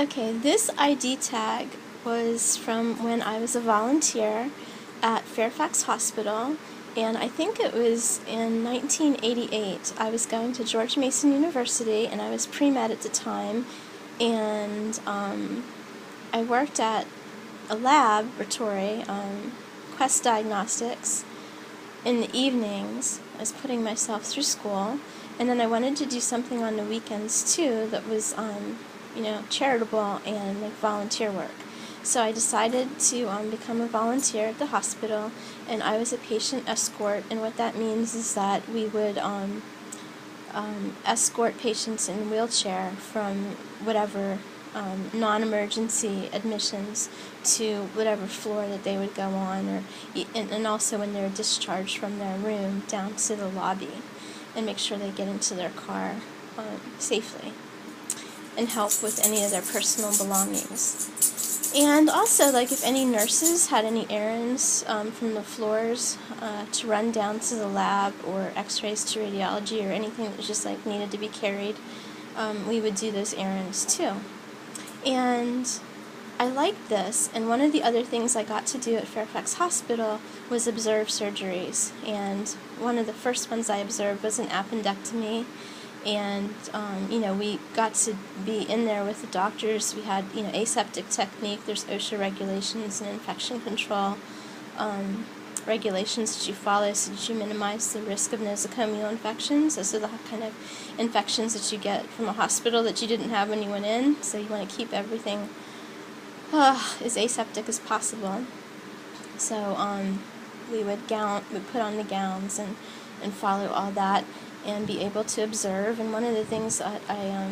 Okay, this ID tag was from when I was a volunteer at Fairfax Hospital, and I think it was in 1988. I was going to George Mason University, and I was pre-med at the time, and I worked at a laboratory, Quest Diagnostics, in the evenings. I was putting myself through school, and then I wanted to do something on the weekends too that was charitable and like volunteer work. So I decided to become a volunteer at the hospital, and I was a patient escort, and what that means is that we would escort patients in a wheelchair from whatever non-emergency admissions to whatever floor that they would go on, or and also when they're discharged from their room down to the lobby, and make sure they get into their car safely, and help with any of their personal belongings. And also, like, if any nurses had any errands from the floors to run down to the lab, or x-rays to radiology, or anything that was just like needed to be carried, we would do those errands too. And I liked this, and one of the other things I got to do at Fairfax Hospital was observe surgeries, and one of the first ones I observed was an appendectomy. And we got to be in there with the doctors. We had aseptic technique. There's OSHA regulations and infection control regulations that you follow so that you minimize the risk of nosocomial infections. Those are the kind of infections that you get from a hospital that you didn't have when you went in. So you want to keep everything as aseptic as possible. So we would put on the gowns and follow all that, and be able to observe. And one of the things that I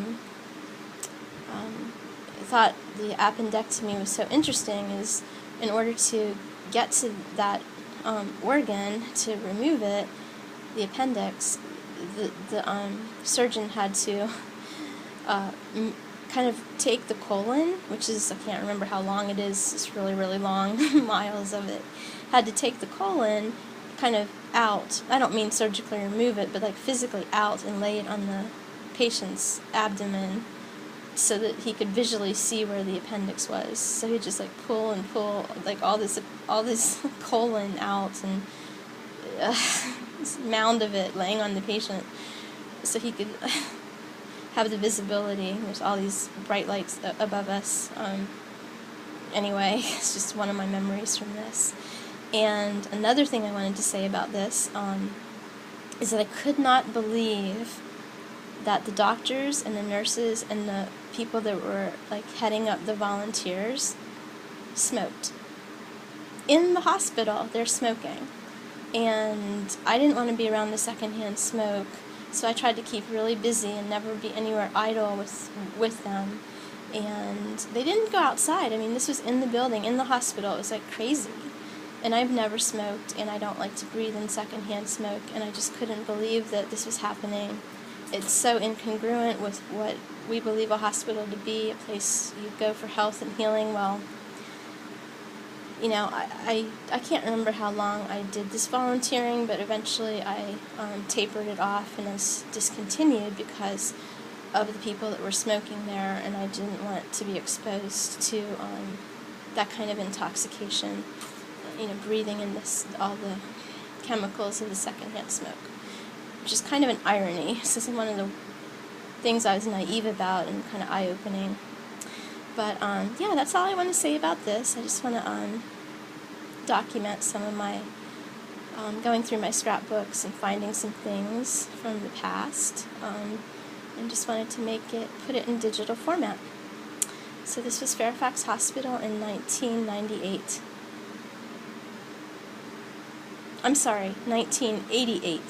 thought the appendectomy was so interesting is, in order to get to that organ, to remove it, the appendix, the surgeon had to kind of take the colon, which is, I can't remember how long it is, it's really, really long, miles of it, had to take the colon kind of out. I don't mean surgically remove it, but like physically out, and lay it on the patient's abdomen so that he could visually see where the appendix was. So he'd just like pull and pull like all this colon out, and this mound of it laying on the patient so he could have the visibility. There's all these bright lights above us. Anyway, it's just one of my memories from this. And another thing I wanted to say about this is that I could not believe that the doctors and the nurses and the people that were like heading up the volunteers smoked. In the hospital, they're smoking. And I didn't want to be around the secondhand smoke, so I tried to keep really busy and never be anywhere idle with them. And they didn't go outside. I mean, this was in the building, in the hospital. It was like crazy. And I've never smoked, and I don't like to breathe in secondhand smoke, and I just couldn't believe that this was happening. It's so incongruent with what we believe a hospital to be, a place you go for health and healing. Well, I can't remember how long I did this volunteering, but eventually I tapered it off and was discontinued because of the people that were smoking there, and I didn't want to be exposed to that kind of intoxication. Breathing in all the chemicals of the secondhand smoke, which is kind of an irony. This is one of the things I was naive about and kind of eye-opening. But yeah, that's all I want to say about this. I just want to document some of my going through my scrapbooks and finding some things from the past, and just wanted to put it in digital format. So this was Fairfax Hospital in 1998. I'm sorry, 1988.